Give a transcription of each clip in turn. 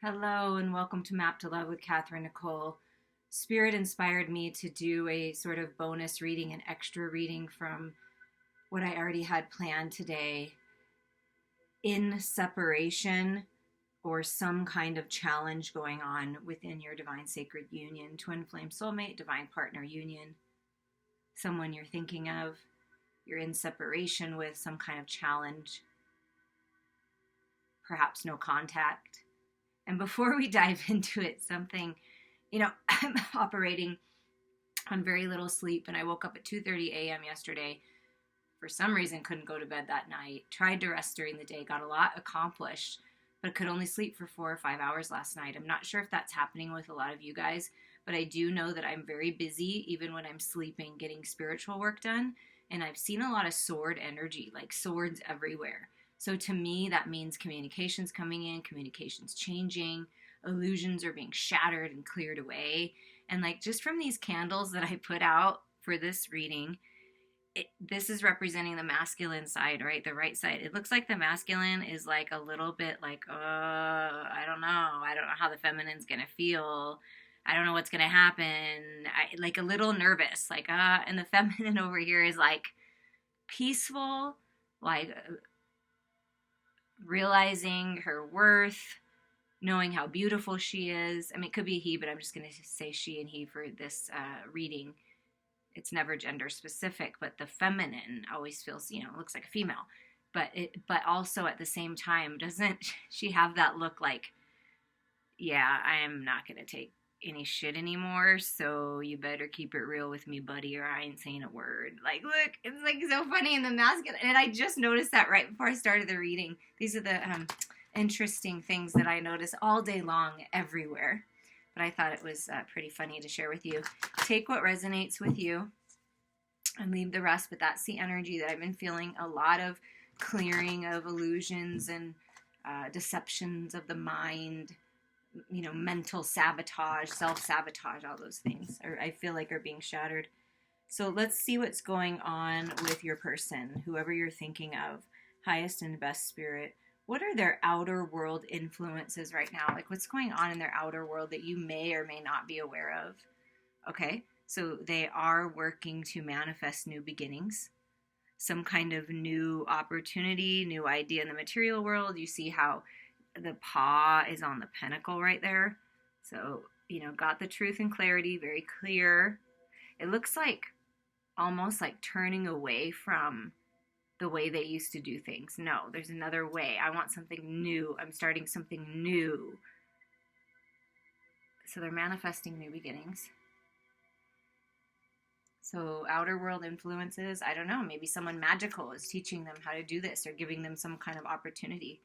Hello and welcome to Map to Love with Katherine Nichole. Spirit inspired me to do a sort of bonus reading, an extra reading from what I already had planned today. In separation or some kind of challenge going on within your divine sacred union, twin flame soulmate, divine partner union, someone you're thinking of, you're in separation with, some kind of challenge, perhaps no contact. And before we dive into it, I'm operating on very little sleep, and I woke up at 2:30 a.m. yesterday. For some reason, couldn't go to bed that night. Tried to rest during the day, got a lot accomplished, but could only sleep for 4 or 5 hours last night. I'm not sure if that's happening with a lot of you guys, but I do know that I'm very busy, even when I'm sleeping, getting spiritual work done. And I've seen a lot of sword energy, like swords everywhere. So to me, that means communications coming in, communications changing, illusions are being shattered and cleared away. And like just from these candles that I put out for this reading, this is representing the masculine side, right? The right side. It looks like the masculine is like a little bit like, I don't know. I don't know how the feminine's going to feel. I don't know what's going to happen. Like a little nervous, like, and the feminine over here is like peaceful, like realizing her worth, knowing how beautiful she is. I mean, it could be he, but I'm just going to say she and he for this reading. It's never gender specific, but the feminine always feels, looks like a female. But also at the same time, doesn't she have that look like, yeah, I am not going to take any shit anymore, so you better keep it real with me, buddy, or I ain't saying a word. Like, look, it's like so funny in the masculine. And I just noticed that right before I started the reading. These are the interesting things that I notice all day long everywhere. But I thought it was pretty funny to share with you. Take what resonates with you and leave the rest. But that's the energy that I've been feeling. A lot of clearing of illusions and deceptions of the mind, mental sabotage, self-sabotage, all those things I feel like are being shattered. So let's see what's going on with your person, whoever you're thinking of, highest and best spirit. What are their outer world influences right now? Like what's going on in their outer world that you may or may not be aware of? Okay, so they are working to manifest new beginnings, some kind of new opportunity, new idea in the material world. You see how the paw is on the pentacle right there. So, got the truth and clarity, very clear. It looks like almost like turning away from the way they used to do things. No, there's another way. I want something new. I'm starting something new. So they're manifesting new beginnings. So outer world influences, I don't know, maybe someone magical is teaching them how to do this or giving them some kind of opportunity.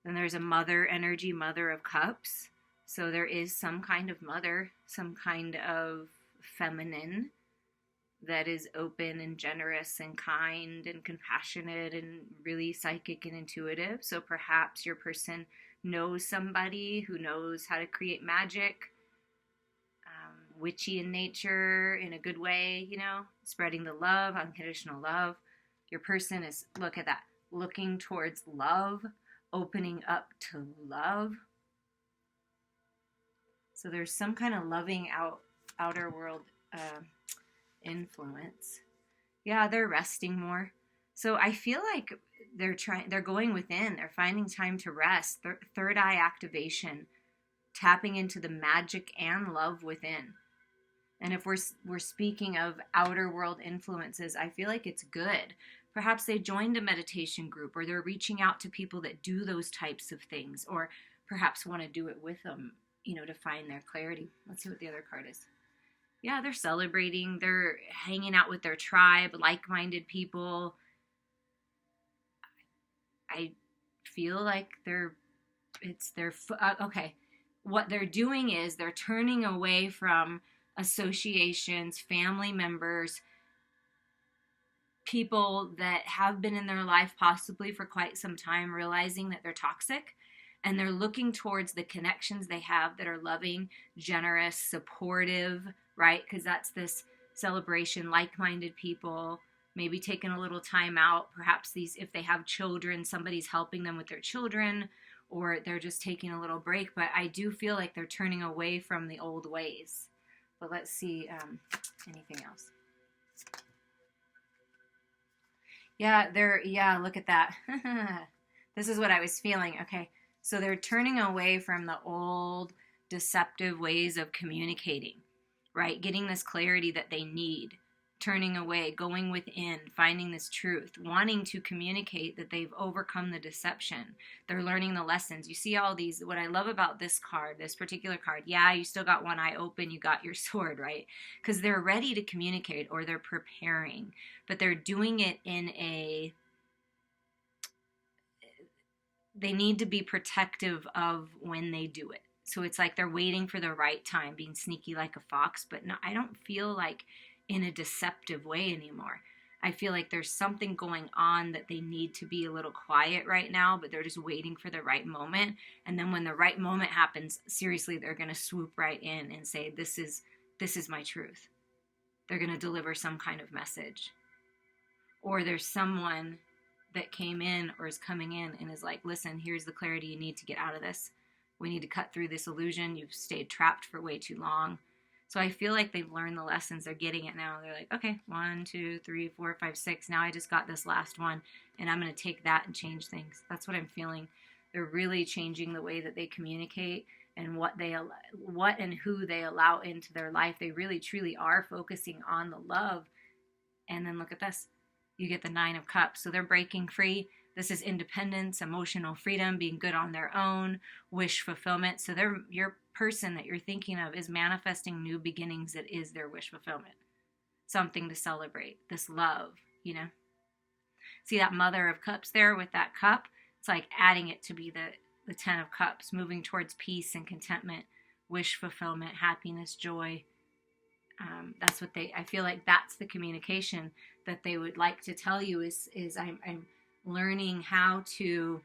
Then there's a mother energy, mother of cups. So there is some kind of mother, some kind of feminine that is open and generous and kind and compassionate and really psychic and intuitive. So perhaps your person knows somebody who knows how to create magic, witchy in nature in a good way, spreading the love, unconditional love. Your person is, look at that, looking towards love, opening up to love. So there's some kind of loving outer world influence. Yeah, they're resting more. So I feel like they're going within. They're finding time to rest. Third eye activation, tapping into the magic and love within. And if we're speaking of outer world influences, I feel like it's good. Perhaps they joined a meditation group, or they're reaching out to people that do those types of things, or perhaps want to do it with them, to find their clarity. Let's see what the other card is. Yeah, they're celebrating. They're hanging out with their tribe, like-minded people. I feel like okay. What they're doing is they're turning away from associations, family members, people that have been in their life possibly for quite some time, realizing that they're toxic, and they're looking towards the connections they have that are loving, generous, supportive, right? Because that's this celebration, like-minded people, maybe taking a little time out. Perhaps if they have children, somebody's helping them with their children, or they're just taking a little break. But I do feel like they're turning away from the old ways. But let's see, anything else. Yeah, look at that. This is what I was feeling. Okay, so they're turning away from the old deceptive ways of communicating, right? Getting this clarity that they need, turning away, going within, finding this truth, wanting to communicate that they've overcome the deception. They're learning the lessons. You see all these, what I love about this card, this particular card, yeah, you still got one eye open, you got your sword, right? Because they're ready to communicate, or they're preparing, but they're doing it in a, they need to be protective of when they do it. So it's like they're waiting for the right time, being sneaky like a fox, but no, I don't feel like in a deceptive way anymore. I feel like there's something going on that they need to be a little quiet right now, but they're just waiting for the right moment. And then when the right moment happens, seriously, they're going to swoop right in and say, this is my truth. They're going to deliver some kind of message. Or there's someone that came in or is coming in and is like, listen, here's the clarity you need to get out of this. We need to cut through this illusion. You've stayed trapped for way too long. So I feel like they've learned the lessons. They're getting it now. They're like, okay, 1, 2, 3, 4, 5, 6. Now I just got this last one, and I'm going to take that and change things. That's what I'm feeling. They're really changing the way that they communicate and what and who they allow into their life. They really, truly are focusing on the love. And then look at this. You get the 9 of Cups. So they're breaking free. This is independence, emotional freedom, being good on their own, wish fulfillment. So your person that you're thinking of is manifesting new beginnings that is their wish fulfillment. Something to celebrate. This love, you know. See that Mother of Cups there with that cup? It's like adding it to be the 10 of Cups, moving towards peace and contentment, wish fulfillment, happiness, joy. That's what I feel like that's the communication that they would like to tell you is I'm learning how to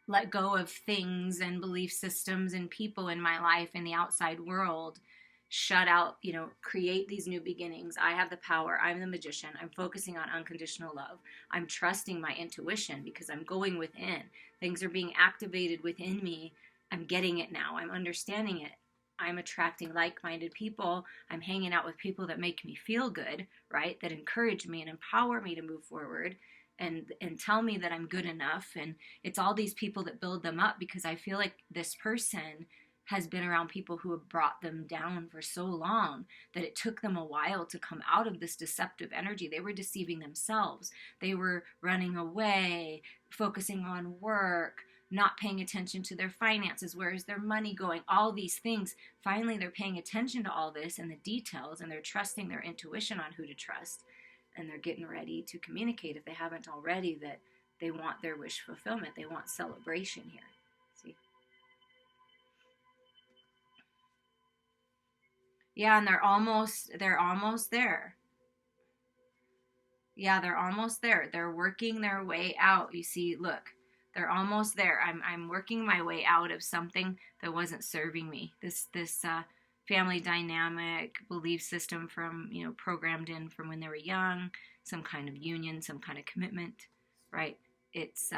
let go of things and belief systems and people in my life and the outside world, shut out, create these new beginnings. I have the power. I'm the magician. I'm focusing on unconditional love. I'm trusting my intuition because I'm going within. Things are being activated within me. I'm getting it now. I'm understanding it. I'm attracting like-minded people. I'm hanging out with people that make me feel good, right? That encourage me and empower me to move forward and tell me that I'm good enough. And it's all these people that build them up, because I feel like this person has been around people who have brought them down for so long that it took them a while to come out of this deceptive energy. They were deceiving themselves. They were running away, focusing on work, not paying attention to their finances. Where is their money going? All these things. Finally, they're paying attention to all this and the details, and they're trusting their intuition on who to trust. And they're getting ready to communicate, if they haven't already, that they want their wish fulfillment. They want celebration here. See? Yeah, and they're almost there. Yeah, they're almost there. They're working their way out. You see, look. They're almost there. I'm working my way out of something that wasn't serving me. This family dynamic, belief system from, programmed in from when they were young, some kind of union, some kind of commitment, right? It's,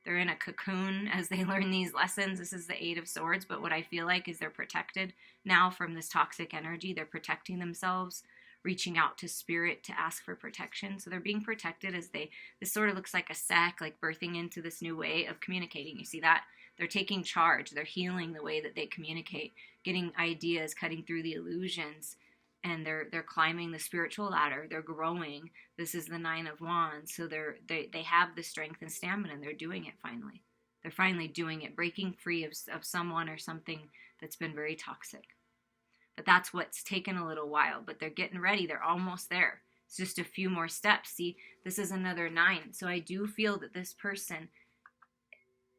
they're in a cocoon as they learn these lessons. This is the 8 of Swords, but what I feel like is they're protected now from this toxic energy. They're protecting themselves, reaching out to spirit to ask for protection. So they're being protected as this sort of looks like a sack, like birthing into this new way of communicating. You see that? They're taking charge. They're healing the way that they communicate, getting ideas, cutting through the illusions, and they're climbing the spiritual ladder. They're growing. This is the 9 of Wands. So they have the strength and stamina, and they're doing it finally. They're finally doing it, breaking free of someone or something that's been very toxic. But that's what's taken a little while. But they're getting ready. They're almost there. It's just a few more steps. See, this is another 9. So I do feel that this person,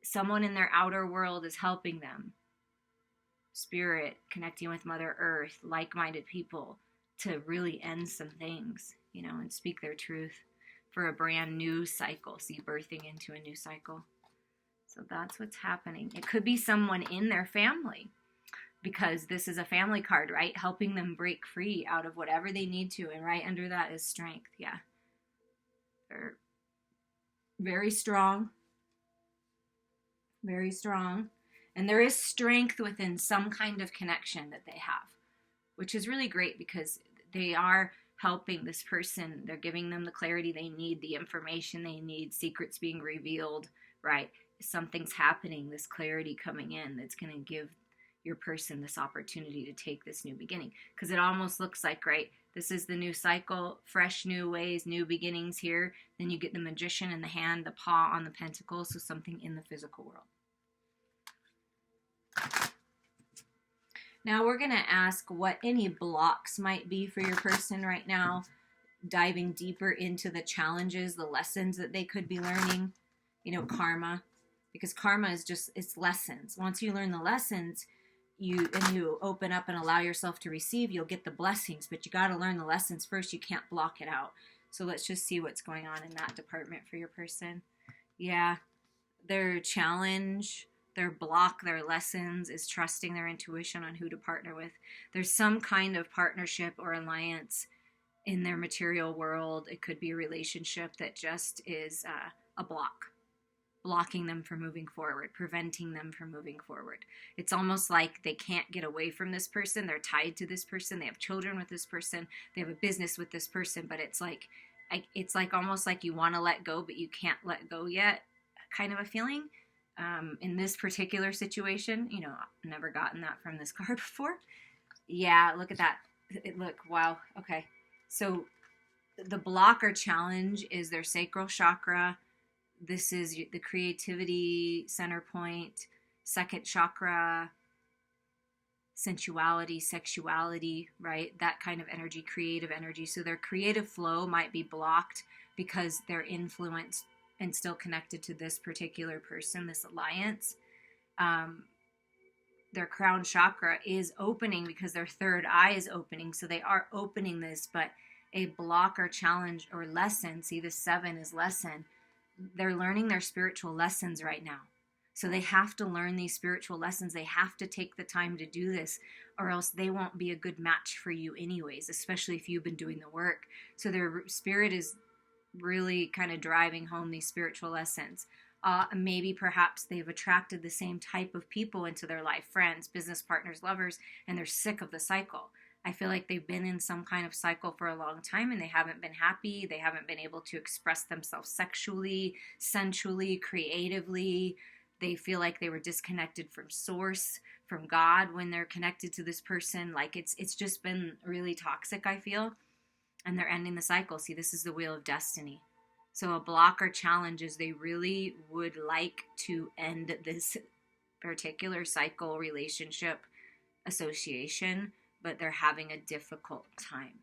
someone in their outer world is helping them. Spirit, connecting with Mother Earth, like-minded people to really end some things, and speak their truth for a brand new cycle. See, birthing into a new cycle. So that's what's happening. It could be someone in their family, because this is a family card, right? Helping them break free out of whatever they need to. And right under that is strength. Yeah. very strong, very strong. And there is strength within some kind of connection that they have, which is really great because they are helping this person. They're giving them the clarity they need, the information they need, secrets being revealed, right? Something's happening, this clarity coming in that's going to give your person this opportunity to take this new beginning. Because it almost looks like, right, this is the new cycle, fresh new ways, new beginnings here. Then you get the magician in the hand, the paw on the pentacle, so something in the physical world. Now we're going to ask what any blocks might be for your person right now, diving deeper into the challenges, the lessons that they could be learning, karma, because karma is just, it's lessons. Once you learn the lessons, you open up and allow yourself to receive, you'll get the blessings, but you got to learn the lessons first. You can't block it out. So let's just see what's going on in that department for your person. Yeah, their challenge, their block, their lessons is trusting their intuition on who to partner with. There's some kind of partnership or alliance in their material world. It could be a relationship that just is a block, blocking them from moving forward, preventing them from moving forward. It's almost like they can't get away from this person. They're tied to this person. They have children with this person. They have a business with this person, but it's like almost like you want to let go, but you can't let go yet, kind of a feeling. In this particular situation, I've never gotten that from this card before. Yeah, look at that. Wow. Okay. So the block or challenge is their sacral chakra. This is the creativity center point, second chakra, sensuality, sexuality, right? That kind of energy, creative energy. So their creative flow might be blocked because they're influenced and still connected to this particular person, this alliance. Their crown chakra is opening because their third eye is opening. So they are opening this, but a block or challenge or lesson, see the 7 is lesson. They're learning their spiritual lessons right now. So they have to learn these spiritual lessons. They have to take the time to do this, or else they won't be a good match for you anyways, especially if you've been doing the work. So their spirit is really kind of driving home these spiritual lessons. Maybe perhaps they've attracted the same type of people into their life, friends, business partners, lovers, and they're sick of the cycle. I feel like they've been in some kind of cycle for a long time and they haven't been happy. They haven't been able to express themselves sexually, sensually, creatively. They feel like they were disconnected from source, from God when they're connected to this person. Like it's just been really toxic, I feel. And they're ending the cycle. See, this is the wheel of destiny. So a block or challenge is they really would like to end this particular cycle, relationship, association, but they're having a difficult time.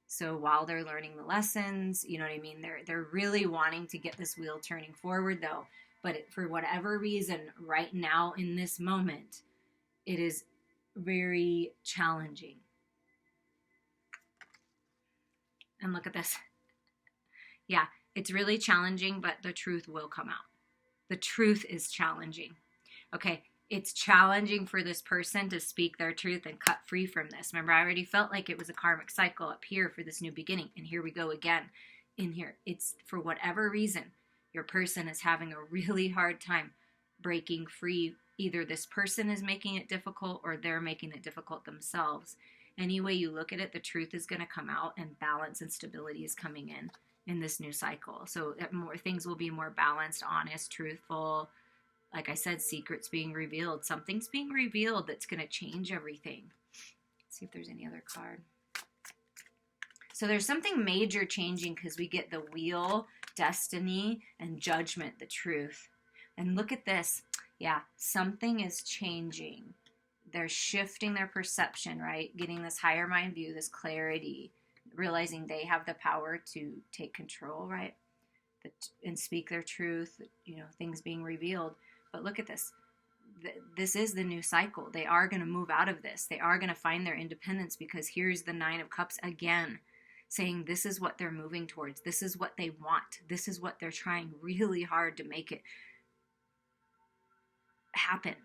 So while they're learning the lessons, you know what I mean? They're really wanting to get this wheel turning forward though. But for whatever reason, right now in this moment, it is very challenging. And look at this. Yeah, it's really challenging, but the truth will come out. The truth is challenging. Okay, it's challenging for this person to speak their truth and cut free from this. Remember, I already felt like it was a karmic cycle up here for this new beginning. And here we go again in here. It's for whatever reason, your person is having a really hard time breaking free. Either this person is making it difficult or they're making it difficult themselves. Any way you look at it, the truth is going to come out and balance and stability is coming in this new cycle. So more things will be more balanced, honest, truthful. Like I said, secrets being revealed. Something's being revealed that's going to change everything. Let's see if there's any other card. So there's something major changing because we get the wheel, destiny, and judgment, the truth. And look at this. Yeah, something is changing. They're shifting their perception, right? Getting this higher mind view, this clarity, realizing they have the power to take control, right? And speak their truth, things being revealed. But look at this. This is the new cycle. They are going to move out of this. They are going to find their independence because here's the 9 of Cups again, saying this is what they're moving towards. This is what they want. This is what they're trying really hard to make it happen.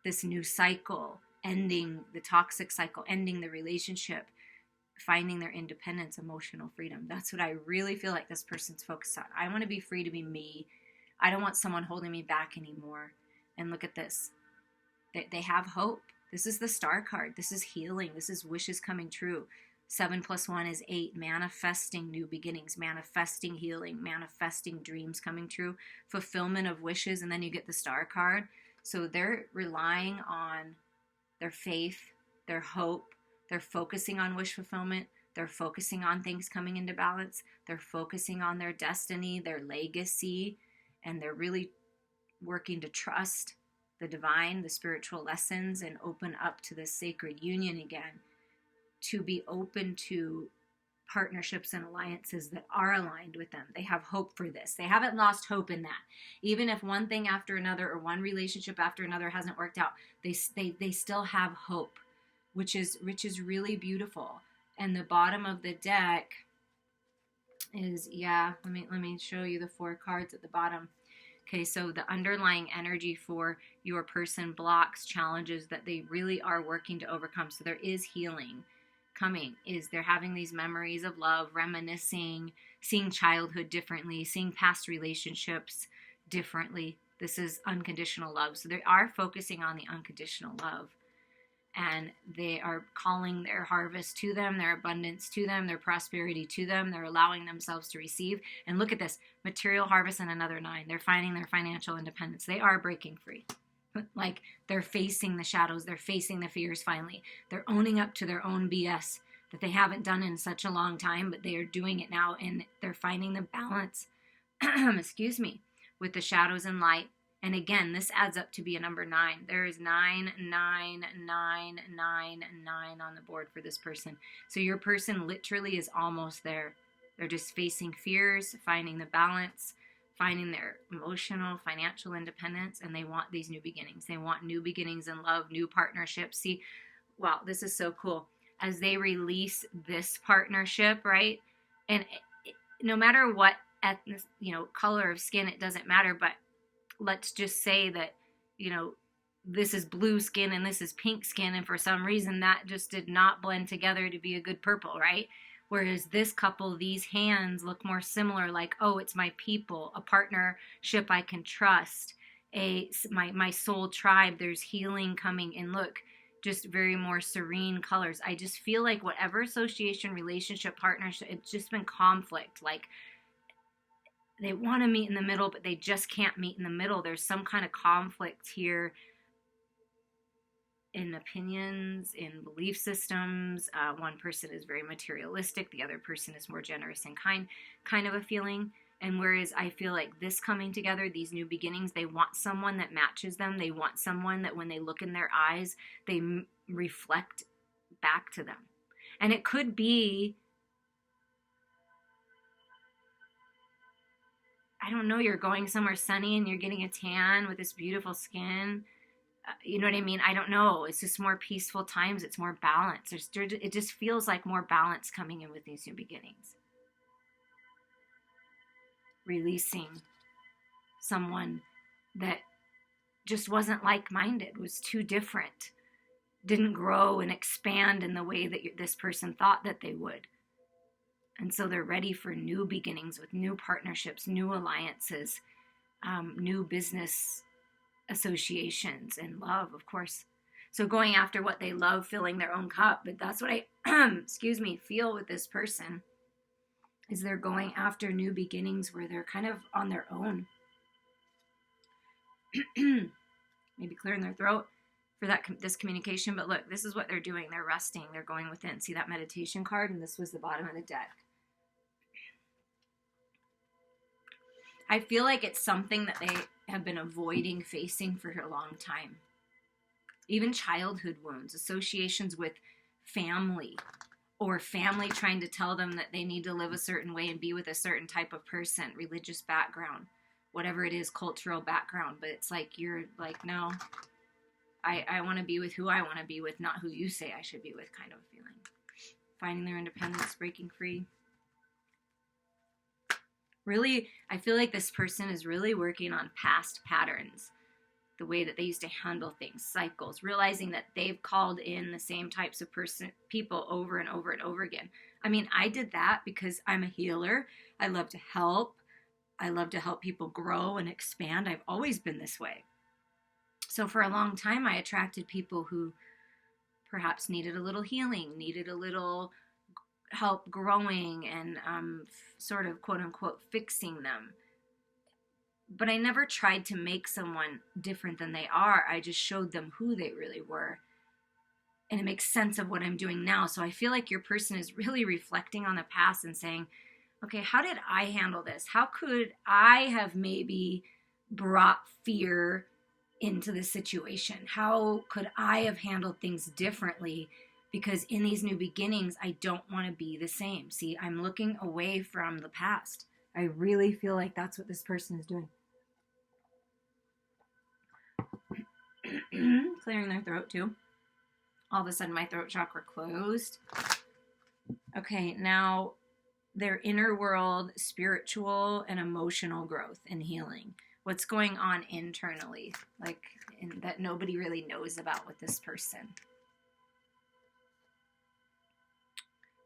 This new cycle, ending the toxic cycle, ending the relationship, finding their independence, emotional freedom. That's what I really feel like this person's focused on. I want to be free to be me. I don't want someone holding me back anymore. And look at this. They have hope. This is the star card. This is healing. This is wishes coming true. 7 + 1 is 8. Manifesting new beginnings, manifesting healing, manifesting dreams coming true, fulfillment of wishes. And then you get the star card. So they're relying on their faith, their hope. They're focusing on wish fulfillment. They're focusing on things coming into balance. They're focusing on their destiny, their legacy. And they're really working to trust the divine, the spiritual lessons, and open up to this sacred union again, to be open to partnerships and alliances that are aligned with them. They have hope for this. They haven't lost hope in that. Even if one thing after another or one relationship after another hasn't worked out, they still have hope, which is really beautiful. And the bottom of the deck is, let me show you the 4 cards at the bottom. Okay, so the underlying energy for your person, blocks, challenges that they really are working to overcome. So there is healing coming. Is they're having these memories of love, reminiscing, seeing childhood differently, seeing past relationships differently. This is unconditional love. So they are focusing on the unconditional love. And they are calling their harvest to them, their abundance to them, their prosperity to them. They're allowing themselves to receive. And look at this, material harvest and another 9. They're finding their financial independence. They are breaking free. Like, they're facing the shadows. They're facing the fears finally. They're owning up to their own BS that they haven't done in such a long time, but they are doing it now. And they're finding the balance, excuse me, with the shadows and light. And again, this adds up to be a number 9. There is 9, 9, 9, 9, 9 on the board for this person. So your person literally is almost there. They're just facing fears, finding the balance, finding their emotional, financial independence, and they want these new beginnings. They want new beginnings in love, new partnerships. See, wow, this is so cool. As they release this partnership, right? And no matter what ethnic, color of skin, it doesn't matter, but let's just say that, this is blue skin and this is pink skin, and for some reason that just did not blend together to be a good purple, right? Whereas this couple, these hands look more similar, like, oh, it's my people, a partnership I can trust, my soul tribe, there's healing coming, and look, just very more serene colors. I just feel like whatever association, relationship, partnership, it's just been conflict, like, they want to meet in the middle, but they just can't meet in the middle. There's some kind of conflict here in opinions, in belief systems. One person is very materialistic. The other person is more generous and kind of a feeling. And whereas I feel like this coming together, these new beginnings, they want someone that matches them. They want someone that when they look in their eyes, they reflect back to them. And it could be, I don't know, you're going somewhere sunny and you're getting a tan with this beautiful skin. You know what I mean? I don't know. It's just more peaceful times. It's more balance. It just feels like more balance coming in with these new beginnings. Releasing someone that just wasn't like-minded, was too different, didn't grow and expand in the way that this person thought that they would. And so they're ready for new beginnings with new partnerships, new alliances, new business associations, and love, of course. So going after what they love, filling their own cup. But that's what I, feel with this person, is they're going after new beginnings where they're kind of on their own. Maybe clearing their throat for this communication. But look, this is what they're doing. They're resting. They're going within. See that meditation card? And this was the bottom of the deck. I feel like it's something that they have been avoiding facing for a long time. Even childhood wounds, associations with family, or family trying to tell them that they need to live a certain way and be with a certain type of person, religious background, whatever it is, cultural background. But it's like, you're like, no, I want to be with who I want to be with, not who you say I should be with, kind of a feeling. Finding their independence, breaking free. Really, I feel like this person is really working on past patterns the way that they used to handle things, cycles, realizing that they've called in the same types of people over and over and over again. I mean, I did that because I'm a healer. I love to help. I love to help people grow and expand. I've always been this way. So for a long time, I attracted people who perhaps needed a little healing, needed a little help growing and sort of quote unquote fixing them. But I never tried to make someone different than they are. I just showed them who they really were. And it makes sense of what I'm doing now. So I feel like your person is really reflecting on the past and saying, okay, how did I handle this? How could I have maybe brought fear into the situation? How could I have handled things differently? Because in these new beginnings, I don't want to be the same. See, I'm looking away from the past. I really feel like that's what this person is doing. Clearing their throat too. All of a sudden my throat chakra closed. Okay, now their inner world, spiritual and emotional growth and healing. What's going on internally, like that nobody really knows about with this person.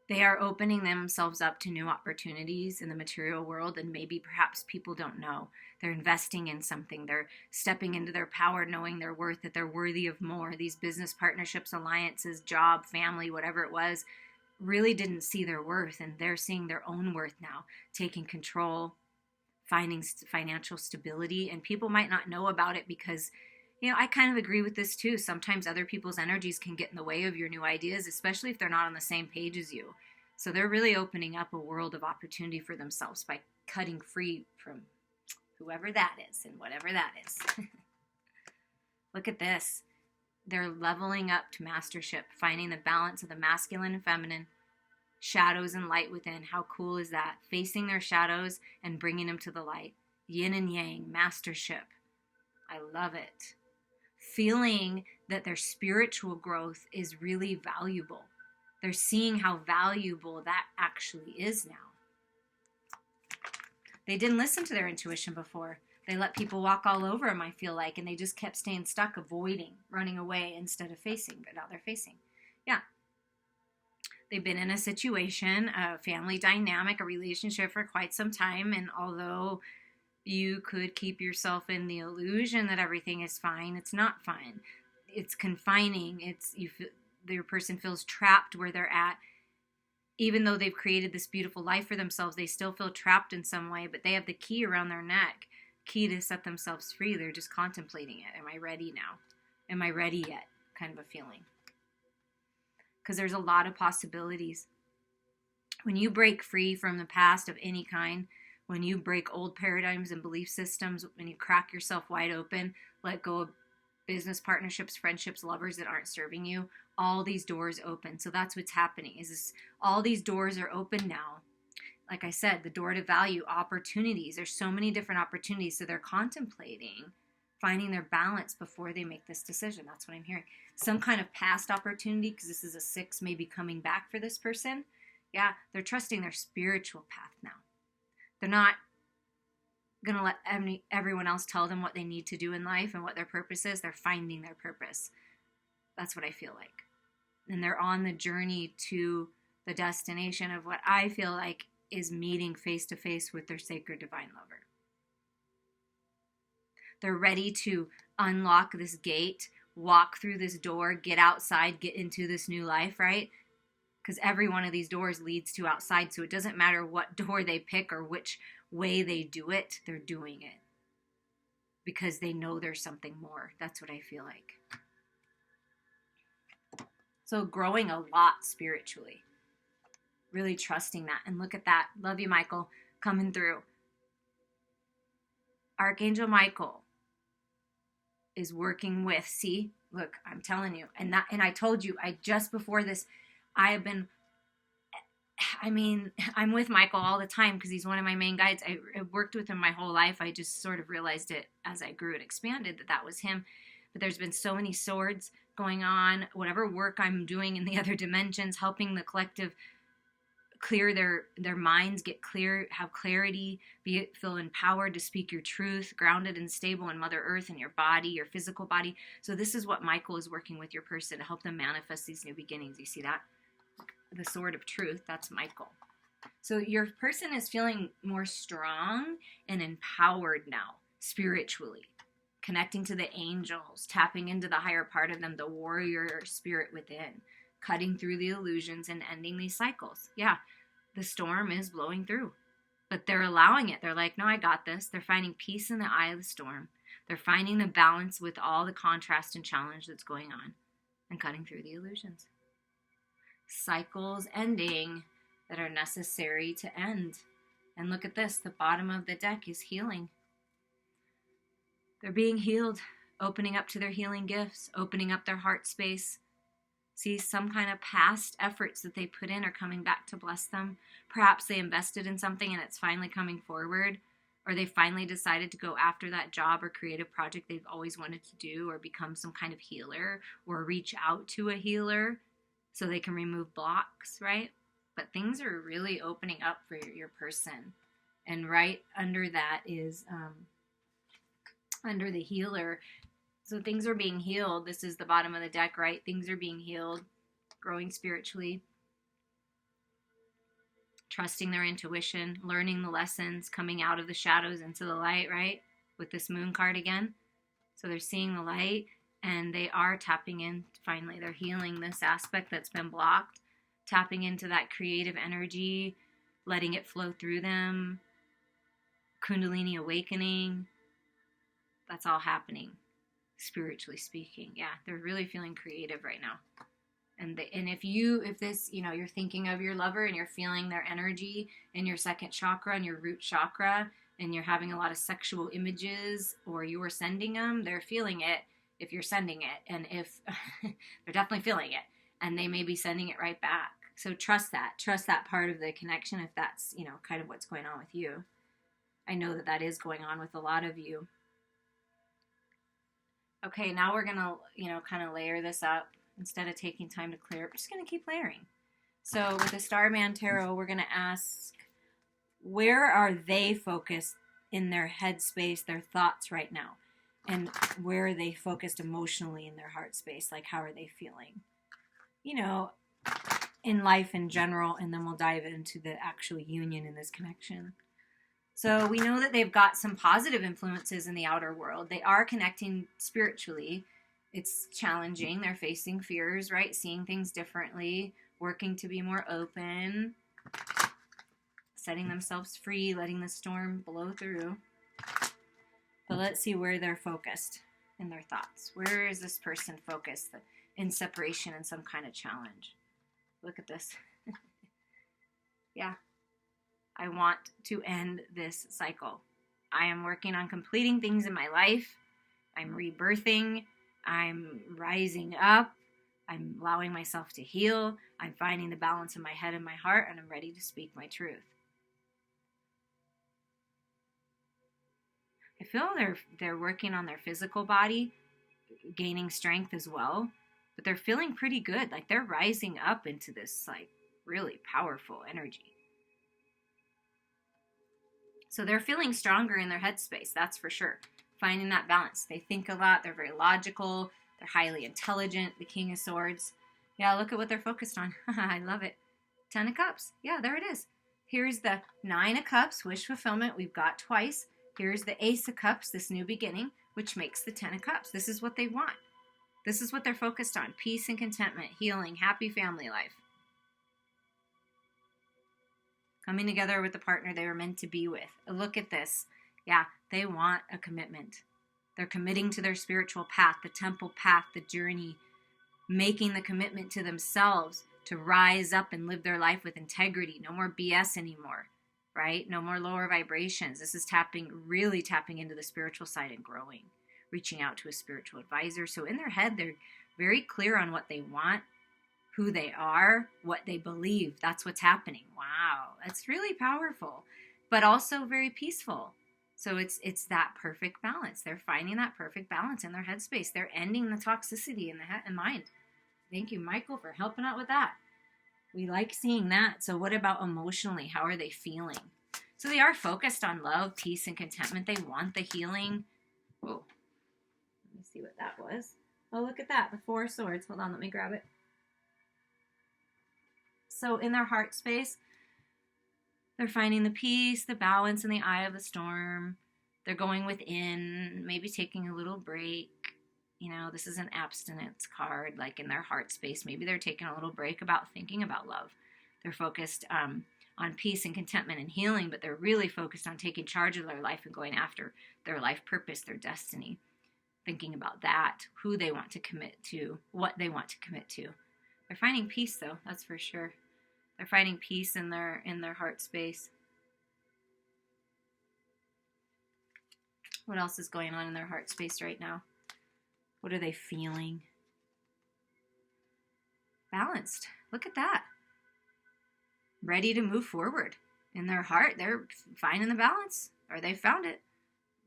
They are opening themselves up to new opportunities in the material world, and maybe perhaps people don't know. They're investing in something. They're stepping into their power, knowing their worth, that they're worthy of more. These business partnerships, alliances, job, family, whatever it was, really didn't see their worth, and they're seeing their own worth now, taking control, finding financial stability, and people might not know about it because, you know, I kind of agree with this too. Sometimes other people's energies can get in the way of your new ideas, especially if they're not on the same page as you. So they're really opening up a world of opportunity for themselves by cutting free from whoever that is and whatever that is. Look at this. They're leveling up to mastership, finding the balance of the masculine and feminine, shadows and light within. How cool is that? Facing their shadows and bringing them to the light. Yin and yang, mastership. I love it. Feeling that their spiritual growth is really valuable. They're seeing how valuable that actually is now. They didn't listen to their intuition before. They let people walk all over them, I feel like, and they just kept staying stuck, avoiding, running away instead of facing, but now they're facing. Yeah. They've been in a situation, a family dynamic, a relationship for quite some time, and although you could keep yourself in the illusion that everything is fine, it's not fine. It's confining. Your person feels trapped where they're at. Even though they've created this beautiful life for themselves, they still feel trapped in some way, but they have the key around their neck, key to set themselves free. They're just contemplating it. Am I ready now? Am I ready yet? Kind of a feeling. Because there's a lot of possibilities. When you break free from the past of any kind, when you break old paradigms and belief systems, when you crack yourself wide open, let go of business partnerships, friendships, lovers that aren't serving you, all these doors open. So that's what's happening. All these doors are open now. Like I said, the door to value, opportunities. There's so many different opportunities. So they're contemplating finding their balance before they make this decision. That's what I'm hearing. Some kind of past opportunity, because this is a 6 maybe coming back for this person. Yeah, they're trusting their spiritual path now. They're not going to let everyone else tell them what they need to do in life and what their purpose is. They're finding their purpose. That's what I feel like. And they're on the journey to the destination of what I feel like is meeting face to face with their sacred divine lover. They're ready to unlock this gate, walk through this door, get outside, get into this new life, right? Because every one of these doors leads to outside. So it doesn't matter what door they pick or which way they do it, they're doing it. Because they know there's something more. That's what I feel like. So growing a lot spiritually. Really trusting that. And look at that. Love you, Michael. Coming through. Archangel Michael is working with, see, look, I'm telling you. And I told you, just before this, I'm with Michael all the time because he's one of my main guides. I worked with him my whole life. I just sort of realized it as I grew and expanded that was him. But there's been so many swords going on, whatever work I'm doing in the other dimensions, helping the collective clear their minds, get clear, have clarity, feel empowered to speak your truth, grounded and stable in Mother Earth and your body, your physical body. So this is what Michael is working with your person to help them manifest these new beginnings. You see that? The sword of truth, that's Michael. So your person is feeling more strong and empowered now, spiritually, connecting to the angels, tapping into the higher part of them, the warrior spirit within, cutting through the illusions and ending these cycles. Yeah, the storm is blowing through, but they're allowing it. They're like, no, I got this. They're finding peace in the eye of the storm. They're finding the balance with all the contrast and challenge that's going on and cutting through the illusions. Cycles ending that are necessary to end. And look at this, the bottom of the deck is healing. They're being healed, opening up to their healing gifts, opening up their heart space. See, some kind of past efforts that they put in are coming back to bless them. Perhaps they invested in something and it's finally coming forward, or they finally decided to go after that job or creative project they've always wanted to do, or become some kind of healer, or reach out to a healer so they can remove blocks, right? But things are really opening up for your person. And right under that is under the healer. So things are being healed. This is the bottom of the deck, right? Things are being healed, growing spiritually, trusting their intuition, learning the lessons, coming out of the shadows into the light, right? With this moon card again. So they're seeing the light and they are tapping in. Finally, they're healing this aspect that's been blocked, tapping into that creative energy, letting it flow through them, Kundalini awakening. That's all happening, spiritually speaking. Yeah, they're really feeling creative right now. And if this, you're thinking of your lover and you're feeling their energy in your second chakra and your root chakra, and you're having a lot of sexual images, or you are sending them, they're feeling it if you're sending it. And if they're definitely feeling it, and they may be sending it right back. So trust that part of the connection if that's, kind of what's going on with you. I know that is going on with a lot of you. Okay, now we're going to, kind of layer this up. Instead of taking time to clear, we're just going to keep layering. So with the Starman Tarot, we're going to ask, where are they focused in their headspace, their thoughts right now? And where are they focused emotionally in their heart space? Like, how are they feeling? In life in general, and then we'll dive into the actual union in this connection. So we know that they've got some positive influences in the outer world. They are connecting spiritually. It's challenging. They're facing fears, right? Seeing things differently, working to be more open, setting themselves free, letting the storm blow through. But let's see where they're focused in their thoughts. Where is this person focused in separation and some kind of challenge? Look at this. Yeah. I want to end this cycle. I am working on completing things in my life. I'm rebirthing. I'm rising up. I'm allowing myself to heal. I'm finding the balance in my head and my heart, and I'm ready to speak my truth. I feel they're working on their physical body, gaining strength as well, but they're feeling pretty good. Like, they're rising up into this, really powerful energy. So they're feeling stronger in their headspace, that's for sure. Finding that balance. They think a lot. They're very logical. They're highly intelligent. The King of Swords. Yeah, look at what they're focused on. I love it. 10 of Cups. Yeah, there it is. Here's the 9 of Cups, wish fulfillment. We've got twice. Here's the Ace of Cups, this new beginning, which makes the 10 of Cups. This is what they want. This is what they're focused on. Peace and contentment, healing, happy family life. Coming together with the partner they were meant to be with. Look at this. Yeah, they want a commitment. They're committing to their spiritual path, the temple path, the journey, making the commitment to themselves to rise up and live their life with integrity. No more BS anymore, right? No more lower vibrations. This is really tapping into the spiritual side and growing, reaching out to a spiritual advisor. So in their head, they're very clear on what they want, who they are, what they believe. That's what's happening. Wow, that's really powerful, but also very peaceful. So it's that perfect balance. They're finding that perfect balance in their headspace. They're ending the toxicity in the head and mind. Thank you, Michael, for helping out with that. We like seeing that. So what about emotionally? How are they feeling? So they are focused on love, peace, and contentment. They want the healing. Oh, let me see what that was. Oh, look at that. The Four of Swords. Hold on, let me grab it. So in their heart space, they're finding the peace, the balance in the eye of the storm. They're going within, maybe taking a little break. You know, this is an abstinence card, like in their heart space. Maybe they're taking a little break about thinking about love. They're focused on peace and contentment and healing, but they're really focused on taking charge of their life and going after their life purpose, their destiny. Thinking about that, who they want to commit to, what they want to commit to. They're finding peace, though, that's for sure. They're finding peace in their heart space. What else is going on in their heart space right now? What are they feeling? Balanced. Look at that. Ready to move forward. In their heart, they're finding the balance, or they found it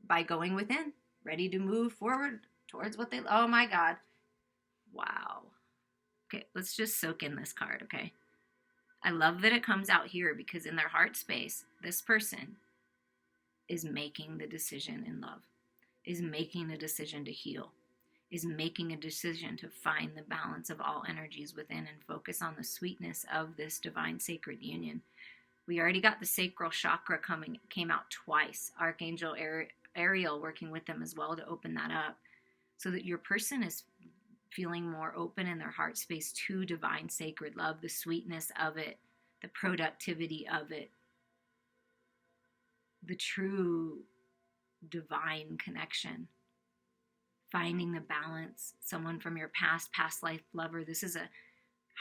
by going within. Ready to move forward towards what they... Oh my God. Wow. Okay, let's just soak in this card, okay? I love that it comes out here because in their heart space, this person is making the decision in love, is making a decision to heal, is making a decision to find the balance of all energies within and focus on the sweetness of this divine sacred union. We already got the sacral chakra came out twice. Archangel Ariel working with them as well to open that up so that your person is feeling more open in their heart space to divine sacred love, the sweetness of it, the productivity of it, the true divine connection, finding the balance, someone from your past life lover. This is a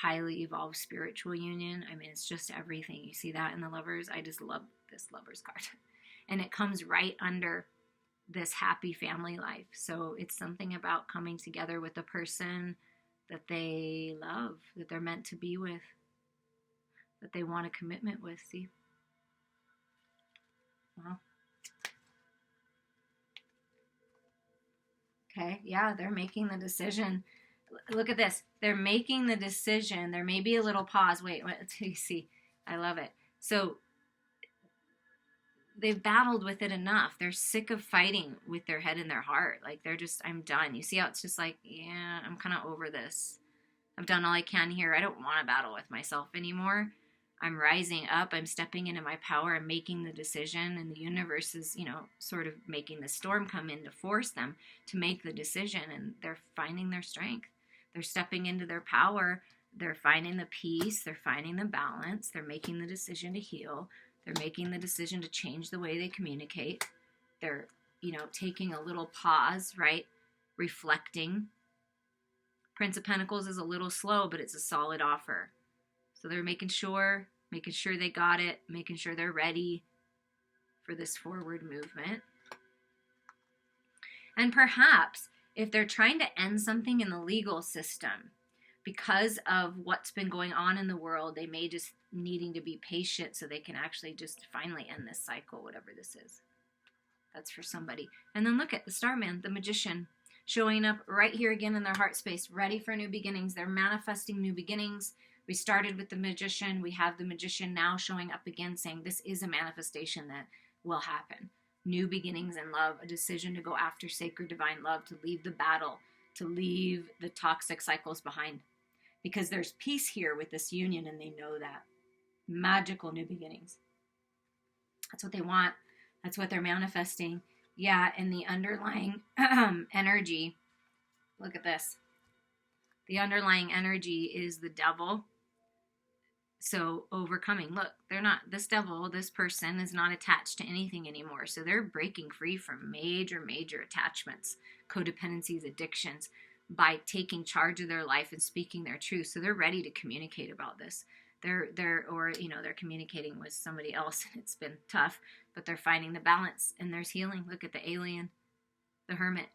highly evolved spiritual union. I mean, it's just everything. You see that in the lovers? I just love this lovers card. And it comes right under this happy family life. So it's something about coming together with a person that they love, that they're meant to be with, that they want a commitment with. See? Wow. Okay, yeah, they're making the decision. Look at this. They're making the decision. There may be a little pause. Wait, you see? I love it. So they've battled with it enough. They're sick of fighting with their head and their heart. Like they're just, I'm done. You see how it's just like, yeah, I'm kind of over this. I've done all I can here. I don't want to battle with myself anymore. I'm rising up. I'm stepping into my power. I'm making the decision, and the universe is, sort of making the storm come in to force them to make the decision, and they're finding their strength. They're stepping into their power. They're finding the peace. They're finding the balance. They're making the decision to heal. They're making the decision to change the way they communicate. They're, taking a little pause, right? Reflecting. Prince of Pentacles is a little slow, but it's a solid offer. So they're making sure they got it, making sure they're ready for this forward movement. And perhaps if they're trying to end something in the legal system, because of what's been going on in the world, they may just needing to be patient so they can actually just finally end this cycle, whatever this is. That's for somebody. And then look at the Starman, the Magician, showing up right here again in their heart space, ready for new beginnings. They're manifesting new beginnings. We started with the Magician. We have the Magician now showing up again saying this is a manifestation that will happen. New beginnings in love, a decision to go after sacred divine love, to leave the battle, to leave the toxic cycles behind. Because there's peace here with this union, and they know that. Magical new beginnings. That's what they want. That's what they're manifesting. Yeah, and the underlying energy, look at this. The underlying energy is the devil. So overcoming, look, this devil, this person is not attached to anything anymore. So they're breaking free from major, major attachments, codependencies, addictions, by taking charge of their life and speaking their truth. So they're ready to communicate about this. They're communicating with somebody else, and it's been tough, but they're finding the balance, and there's healing. Look at the alien, the hermit.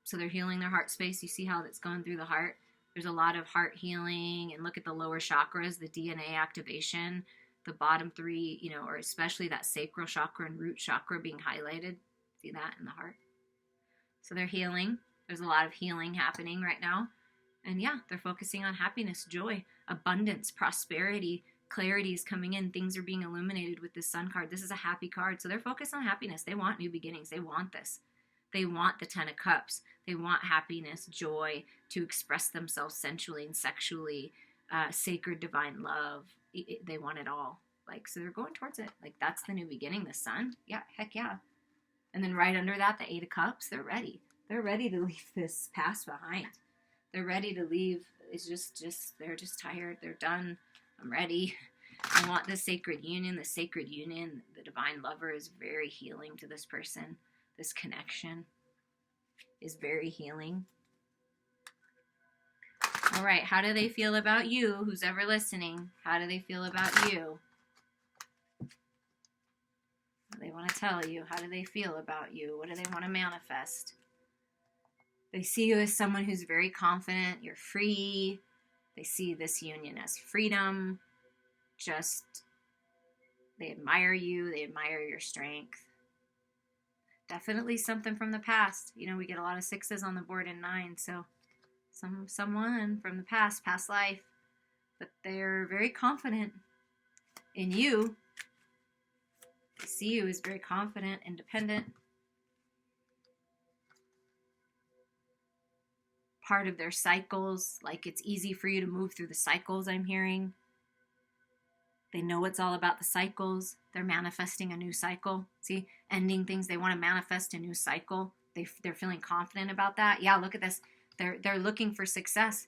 So they're healing their heart space. You see how that's going through the heart? There's a lot of heart healing, and look at the lower chakras, the DNA activation, the bottom three, or especially that sacral chakra and root chakra being highlighted. See that in the heart? So they're healing. There's a lot of healing happening right now. And yeah, they're focusing on happiness, joy, abundance, prosperity, clarity is coming in. Things are being illuminated with this Sun card. This is a happy card. So they're focused on happiness. They want new beginnings. They want this. They want the Ten of Cups. They want happiness, joy, to express themselves sensually and sexually, sacred divine love. They want it all. Like, so they're going towards it. Like, that's the new beginning, the Sun. Yeah, heck yeah. And then right under that, the Eight of Cups, they're ready. They're ready to leave this past behind. They're ready to leave. It's just they're just tired. They're done. I'm ready. I want the sacred union. The sacred union, the divine lover is very healing to this person. This connection is very healing. All right, how do they feel about you? Who's ever listening? How do they feel about you? What do they want to tell you? How do they feel about you? What do they want to manifest? They see you as someone who's very confident. You're free. They see this union as freedom. Just, they admire you. They admire your strength. Definitely something from the past. You know, we get a lot of 6s on the board and 9. So someone from the past life. But they're very confident in you. They see you as very confident, independent. Part of their cycles, like it's easy for you to move through the cycles, I'm hearing. They know it's all about the cycles. They're manifesting a new cycle. See, ending things, they want to manifest a new cycle. They're feeling confident about that. Yeah, look at this. They're looking for success.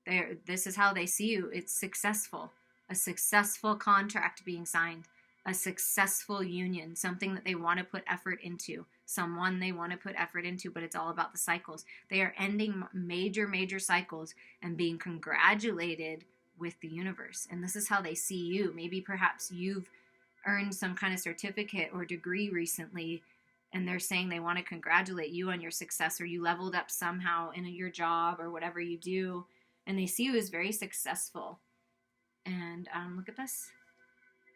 This is how they see you. It's successful. A successful contract being signed. A successful union. Something that they want to put effort into. Someone they want to put effort into, but it's all about the cycles. They are ending major cycles and being congratulated with the universe. And this is how they see you. Maybe perhaps you've earned some kind of certificate or degree recently, and they're saying they want to congratulate you on your success, or you leveled up somehow in your job or whatever you do, and they see you as very successful. And look at this.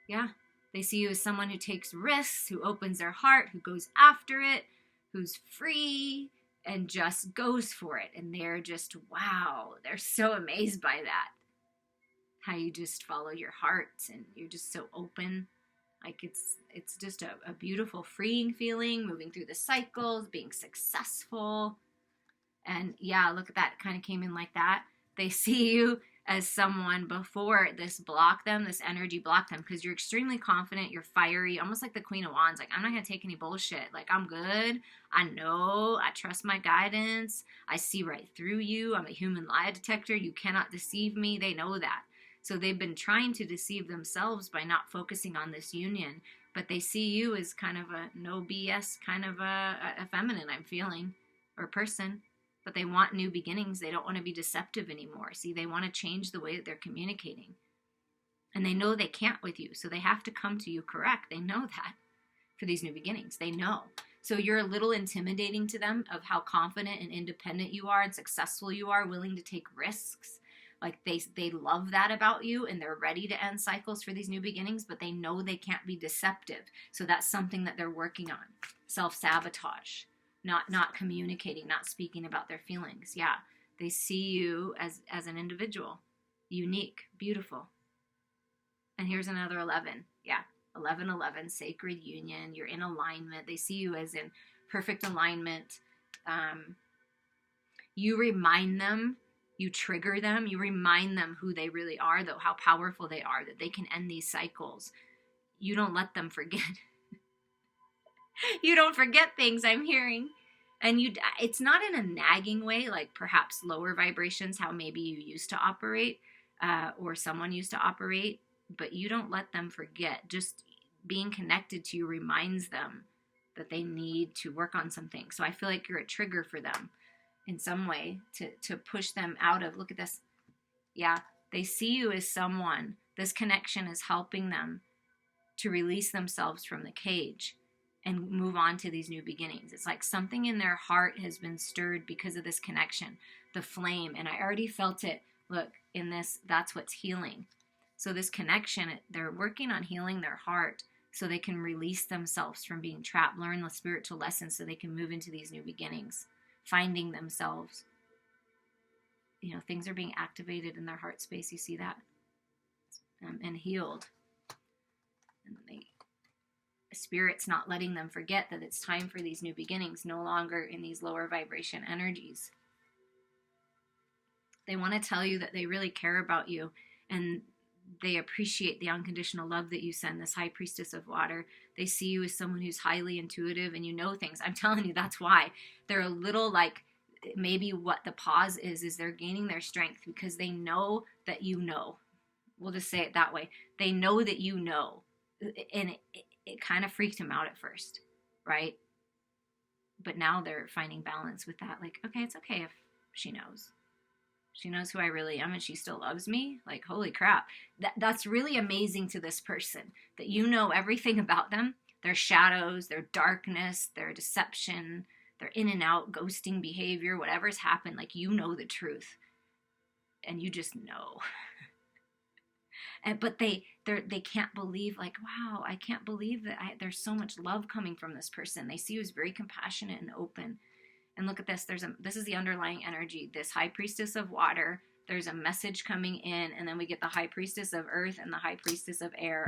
Yeah. They see you as someone who takes risks, who opens their heart, who goes after it, who's free, and just goes for it. And they're just, wow, they're so amazed by that. How you just follow your heart and you're just so open. Like it's just a beautiful, freeing feeling, moving through the cycles, being successful. And yeah, look at that. It kind of came in like that. They see you as someone before this blocked them, this energy blocked them, because you're extremely confident, you're fiery, almost like the Queen of Wands. Like, I'm not going to take any bullshit. Like, I'm good. I know. I trust my guidance. I see right through you. I'm a human lie detector. You cannot deceive me. They know that. So they've been trying to deceive themselves by not focusing on this union, but they see you as kind of a no BS, kind of a feminine, I'm feeling, or person. But they want new beginnings. They don't want to be deceptive anymore. See, they want to change the way that they're communicating. And they know they can't with you, so they have to come to you correct. They know that for these new beginnings. They know. So you're a little intimidating to them of how confident and independent you are and successful you are, willing to take risks. Like they love that about you, and they're ready to end cycles for these new beginnings, but they know they can't be deceptive. So that's something that they're working on. Self-sabotage. Not communicating, not speaking about their feelings. Yeah, they see you as an individual, unique, beautiful. And here's another 11. Yeah, 11, sacred union. You're in alignment. They see you as in perfect alignment. You remind them, you trigger them, you remind them who they really are, though, how powerful they are, that they can end these cycles. You don't let them forget. You don't forget things, I'm hearing. And it's not in a nagging way, like perhaps lower vibrations, how maybe you used to operate, or someone used to operate, but you don't let them forget. Just being connected to you reminds them that they need to work on something. So I feel like you're a trigger for them in some way to push them out of, look at this. Yeah, they see you as someone, this connection is helping them to release themselves from the cage and move on to these new beginnings. It's like something in their heart has been stirred because of this connection, the flame. And I already felt it. Look, in this, that's what's healing. So this connection, they're working on healing their heart so they can release themselves from being trapped, learn the spiritual lessons so they can move into these new beginnings, finding themselves. things are being activated in their heart space. You see that? And healed. And Spirit's not letting them forget that it's time for these new beginnings, no longer in these lower vibration energies. They want to tell you that they really care about you, and they appreciate the unconditional love that you send, this high priestess of water. They see you as someone who's highly intuitive and you know things. I'm telling you, that's why. They're a little like, maybe what the pause is they're gaining their strength because they know that you know. We'll just say it that way. They know that you know. And it kind of freaked him out at first, right? But now they're finding balance with that. Like, okay, it's okay if she knows. She knows who I really am and she still loves me. Like, holy crap. That's really amazing to this person, that you know everything about them, their shadows, their darkness, their deception, their in and out ghosting behavior, whatever's happened. Like, you know the truth and you just know. But they can't believe, like, wow, I can't believe that there's so much love coming from this person. They see you as very compassionate and open. And look at this. This is the underlying energy. This high priestess of water. There's a message coming in, and then we get the high priestess of earth and the high priestess of air.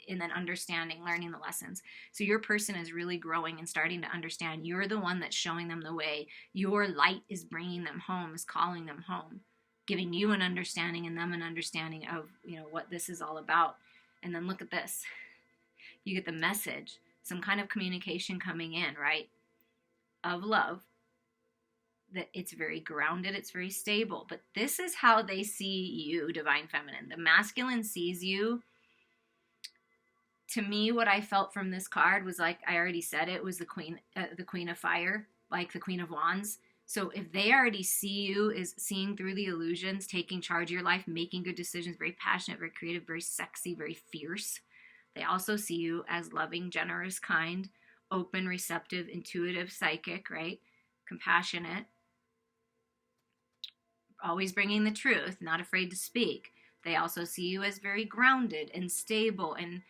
And then understanding, learning the lessons. So your person is really growing and starting to understand. You're the one that's showing them the way. Your light is bringing them home, is calling them home, giving you an understanding and them an understanding of, what this is all about. And then look at this. You get the message, some kind of communication coming in, right? Of love, that it's very grounded, it's very stable. But this is how they see you, Divine Feminine. The masculine sees you. To me, what I felt from this card was, like I already said, it was the Queen of Fire, like the Queen of Wands. So if they already see you as seeing through the illusions, taking charge of your life, making good decisions, very passionate, very creative, very sexy, very fierce, they also see you as loving, generous, kind, open, receptive, intuitive, psychic, right? Compassionate, always bringing the truth, not afraid to speak. They also see you as very grounded and stable and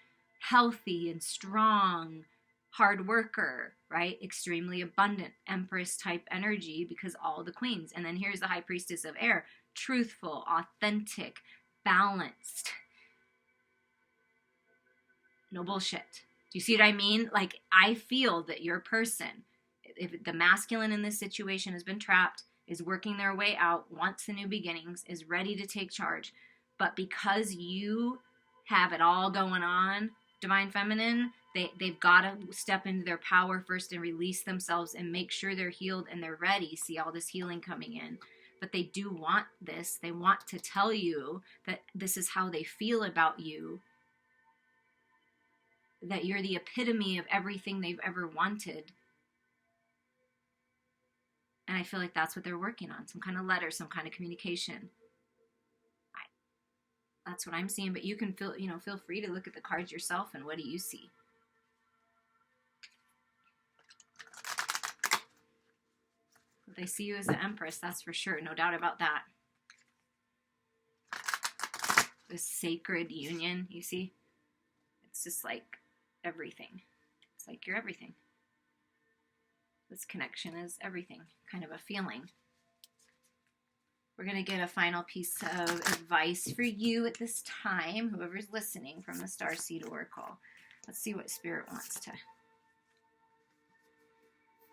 healthy and strong, hard worker, right? Extremely abundant, Empress type energy, because all the queens. And then here's the high priestess of air, truthful, authentic, balanced. No bullshit. Do you see what I mean? Like, I feel that your person, if the masculine in this situation has been trapped, is working their way out, wants the new beginnings, is ready to take charge. But because you have it all going on, Divine Feminine, they've got to step into their power first and release themselves and make sure they're healed and they're ready. See all this healing coming in. But they do want this. They want to tell you that this is how they feel about you, that you're the epitome of everything they've ever wanted. And I feel like that's what they're working on, some kind of letter, some kind of communication. That's what I'm seeing, but you can feel free to look at the cards yourself and what do you see? They see you as the Empress, that's for sure, no doubt about that. This sacred union, you see? It's just like everything. It's like you're everything. This connection is everything, kind of a feeling. We're going to get a final piece of advice for you at this time, whoever's listening, from the Starseed Oracle. Let's see what Spirit wants to.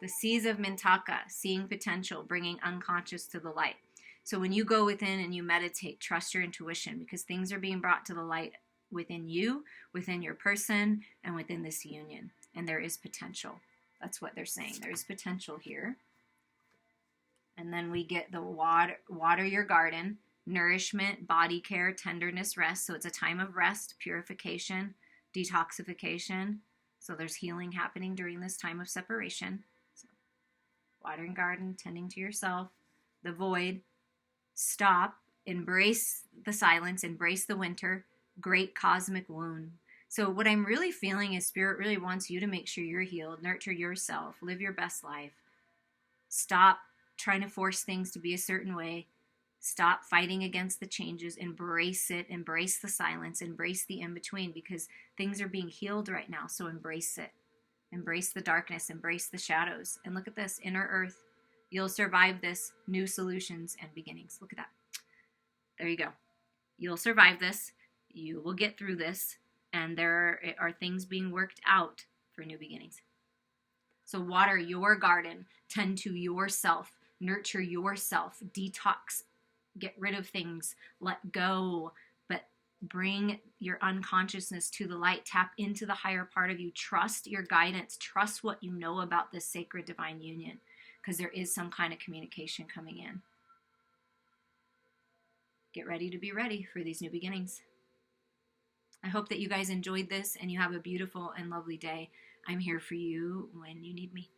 The Seas of Mintaka, seeing potential, bringing unconscious to the light. So when you go within and you meditate, trust your intuition, because things are being brought to the light within you, within your person, and within this union. And there is potential. That's what they're saying. There is potential here. And then we get the water your garden, nourishment, body care, tenderness, rest. So it's a time of rest, purification, detoxification. So there's healing happening during this time of separation. So watering garden, tending to yourself. The void, stop, embrace the silence, embrace the winter, great cosmic wound. So what I'm really feeling is Spirit really wants you to make sure you're healed, nurture yourself, live your best life. Stop trying to force things to be a certain way. Stop fighting against the changes. Embrace it. Embrace the silence. Embrace the in-between, because things are being healed right now. So embrace it. Embrace the darkness. Embrace the shadows. And look at this, inner earth. You'll survive this. New solutions and beginnings. Look at that. There you go. You'll survive this. You will get through this. And there are things being worked out for new beginnings. So water your garden. Tend to yourself. Nurture yourself. Detox. Get rid of things. Let go. But bring your unconsciousness to the light. Tap into the higher part of you. Trust your guidance. Trust what you know about this sacred divine union. Because there is some kind of communication coming in. Get ready to be ready for these new beginnings. I hope that you guys enjoyed this and you have a beautiful and lovely day. I'm here for you when you need me.